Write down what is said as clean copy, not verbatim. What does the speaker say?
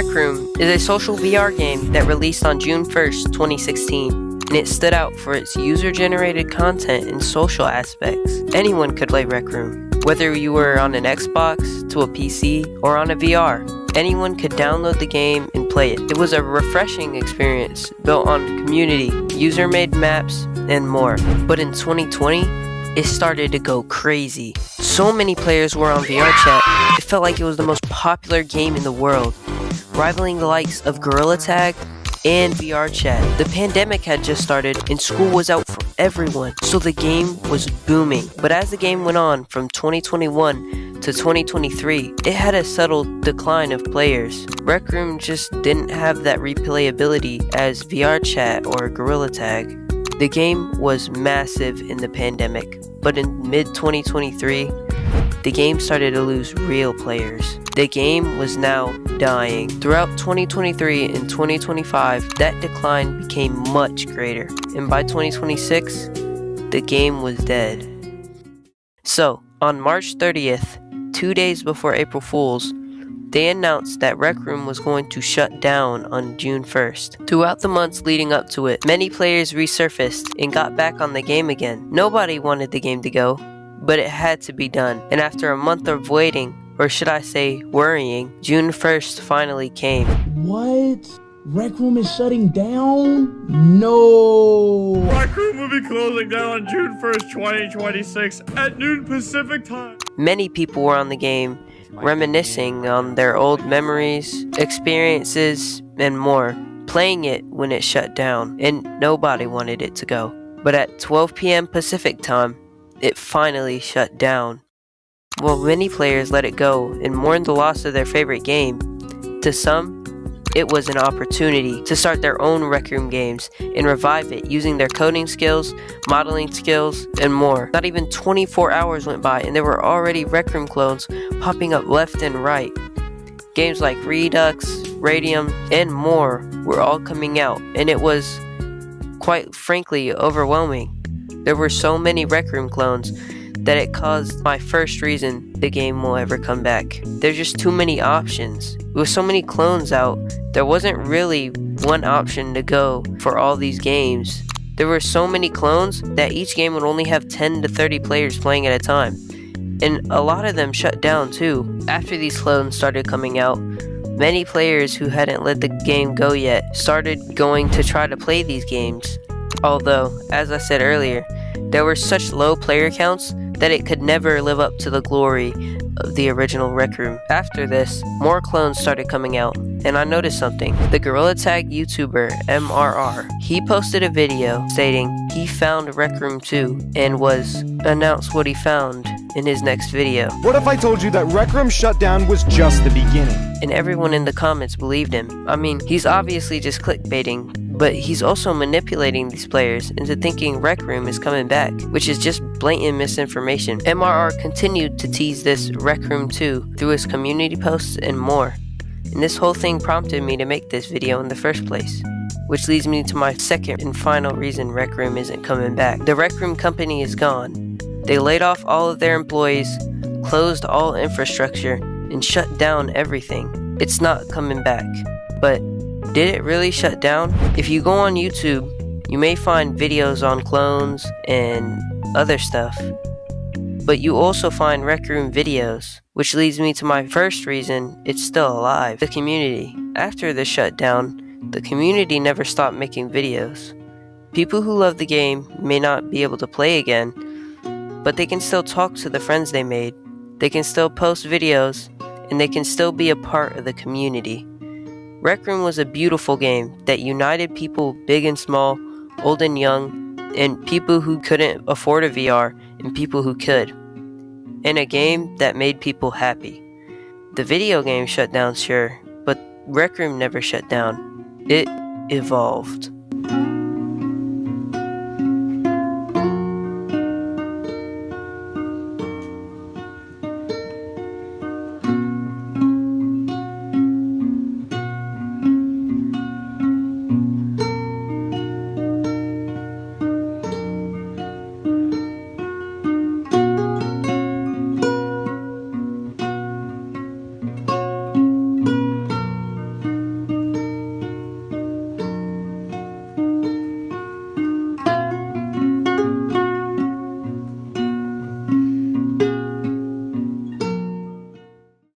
Rec Room is a social VR game that released on June 1st, 2016, and it stood out for its user-generated content and social aspects. Anyone could play Rec Room, whether you were on an Xbox, to a PC, or on a VR. Anyone could download the game and play it. It was a refreshing experience built on community, user-made maps, and more. But in 2020, it started to go crazy. So many players were on VR chat, it felt like it was the most popular game in the world, rivaling the likes of Gorilla Tag and VR chat. The pandemic had just started and school was out for everyone, so the game was booming. But as the game went on from 2021 to 2023, it had a subtle decline of players. Rec Room just didn't have that replayability as VR chat or Gorilla Tag. The game was massive in the pandemic, but in mid-2023, the game started to lose real players. The game was now dying. Throughout 2023 and 2025, that decline became much greater, and by 2026, the game was dead. So, on March 30th, 2 days before April Fool's, they announced that Rec Room was going to shut down on June 1st. Throughout the months leading up to it, many players resurfaced and got back on the game again. Nobody wanted the game to go, but it had to be done. And after a month of waiting, or should I say worrying, June 1st finally came. What? Rec Room is shutting down? No! Rec Room will be closing down on June 1st, 2026 at noon Pacific time. Many people were on the game, reminiscing on their old memories, experiences, and more, playing it when it shut down, and nobody wanted it to go. But at 12 p.m. Pacific time, it finally shut down. While many players let it go and mourned the loss of their favorite game, to some, it was an opportunity to start their own Rec Room games and revive it using their coding skills, modeling skills, and more. Not even 24 hours went by and there were already Rec Room clones popping up left and right. Games like Redux, Radium, and more were all coming out, and it was, quite frankly, overwhelming. There were so many Rec Room clones that it caused my first reason the game will ever come back. There's just too many options. With so many clones out, there wasn't really one option to go for all these games. There were so many clones that each game would only have 10 to 30 players playing at a time. And a lot of them shut down too. After these clones started coming out, many players who hadn't let the game go yet started going to try to play these games. Although, as I said earlier, there were such low player counts that it could never live up to the glory of the original Rec Room. After this, more clones started coming out, and I noticed something. The Gorilla Tag YouTuber MRR, he posted a video stating he found Rec Room 2 and was announced what he found in his next video. What if I told you that Rec Room shutdown was just the beginning? And everyone in the comments believed him. I mean, he's obviously just clickbaiting, but he's also manipulating these players into thinking Rec Room is coming back, which is just blatant misinformation. MRR continued to tease this Rec Room 2 through his community posts and more. And this whole thing prompted me to make this video in the first place. Which leads me to my second and final reason Rec Room isn't coming back. The Rec Room company is gone. They laid off all of their employees, closed all infrastructure, and shut down everything. It's not coming back. But did it really shut down? If you go on YouTube, you may find videos on clones and other stuff. But you also find Rec Room videos, which leads me to my first reason it's still alive. The community. After the shutdown, the community never stopped making videos. People who love the game may not be able to play again, but they can still talk to the friends they made. They can still post videos, and they can still be a part of the community. Rec Room was a beautiful game that united people big and small, old and young, and people who couldn't afford a VR and people who could. And a game that made people happy. The video game shut down, sure, but Rec Room never shut down. It evolved.